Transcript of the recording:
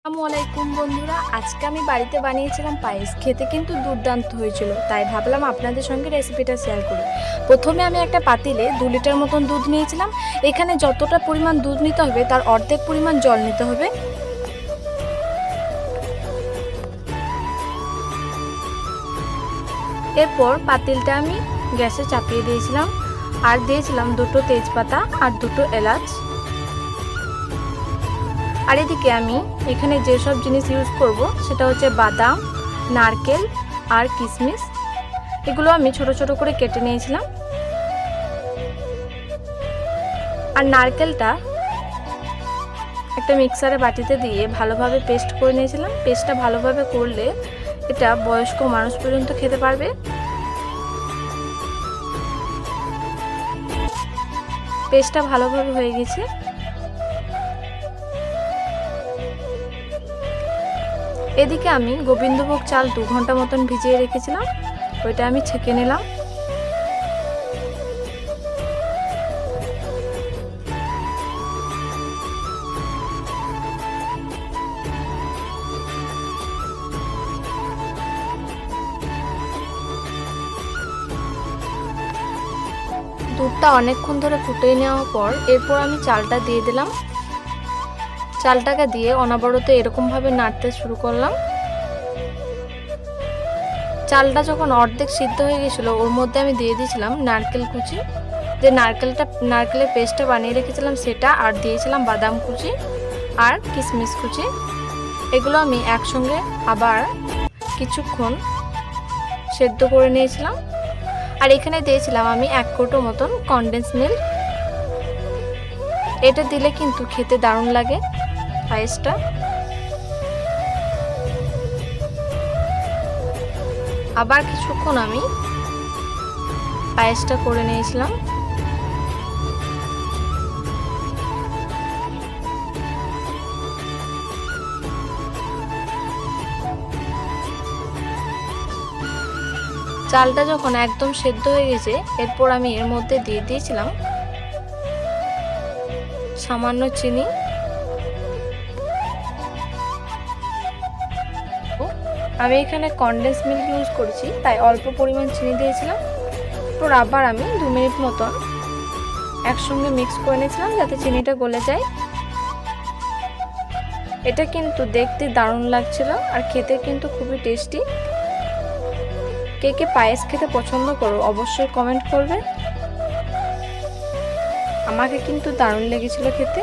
আসসালামু আলাইকুম বন্ধুরা, আজকে আমি বাড়িতে বানিয়েছিলাম পায়েস। খেতে কিন্তু দুর্দান্ত হয়েছিল, তাই ভাবলাম আপনাদের সঙ্গে রেসিপিটা শেয়ার করি। প্রথমে আমি একটা পাতিলে 2 লিটার মতন দুধ নিয়েছিলাম। এখানে যতটা পরিমাণ দুধ নিতে হবে তার অর্ধেক পরিমাণ জল নিতে হবে। এরপর পাতিলটা আমি গ্যাসে চাপিয়ে দিয়েছিলাম আর দিয়েছিলাম 2টো তেজপাতা আর 2টো এলাচ। আর এদিকে আমি এখানে যেসব জিনিস ইউজ করব সেটা হচ্ছে বাদাম, নারকেল আর কিশমিশ। এগুলো আমি ছোট ছোট করে কেটে নিয়েছিলাম। আর নারকেলটা একটা মিক্সারে বাটিতে দিয়ে ভালোভাবে পেস্ট করে নিয়েছিলাম। পেস্টটা ভালোভাবে করলে এটা বয়স্ক মানুষ পর্যন্ত খেতে পারবে। পেস্টটা ভালোভাবে হয়ে গেছে। এদিকে আমি গোবিন্দভোগ চাল 2 ঘন্টা মতন ভিজিয়ে রেখেছিলাম, ওইটা আমি ছেঁকে নিলাম। দুধটা অনেকক্ষণ ধরে ফুটিয়ে নেওয়ার পর এরপর আমি চালটা দিয়ে দিলাম। চালটাকে দিয়ে অনবরত এরকমভাবে নাড়তে শুরু করলাম। চালটা যখন অর্ধেক সিদ্ধ হয়ে গেছিল ওর মধ্যে আমি দিয়ে দিয়েছিলাম নারকেল কুচি, যে নারকেলের পেস্টটা বানিয়ে রেখেছিলাম সেটা, আর দিয়েছিলাম বাদাম কুচি আর কিশমিশ কুচি। এগুলো আমি একসঙ্গে আবার কিছুক্ষণ সেদ্ধ করে নিয়েছিলাম। আর এখানে দিয়েছিলাম আমি 1 কৌটো মতন কনডেন্স মিল্ক। এটা দিলে কিন্তু খেতে দারুণ লাগে পায়েসটা। আবার কিছুক্ষণ আমি পায়েসটা করে নিয়েছিলাম। চালটা যখন একদম সেদ্ধ হয়ে গেছে এরপর আমি এর মধ্যে দিয়ে দিয়েছিলাম সামান্য চিনি। আমি এখানে কনডেন্স মিল্ক ইউজ করেছি তাই অল্প পরিমাণ চিনি দিয়েছিলাম। এরপর আবার আমি 2 মিনিট মতন একসঙ্গে মিক্স করে নিয়েছিলাম যাতে চিনিটা গলে যায়। এটা কিন্তু দেখতে দারুণ লাগছিল আর খেতে কিন্তু খুবই টেস্টি। কে কে পায়েস খেতে পছন্দ করো অবশ্যই কমেন্ট করবে। আমাকে কিন্তু দারুণ লেগেছিল খেতে।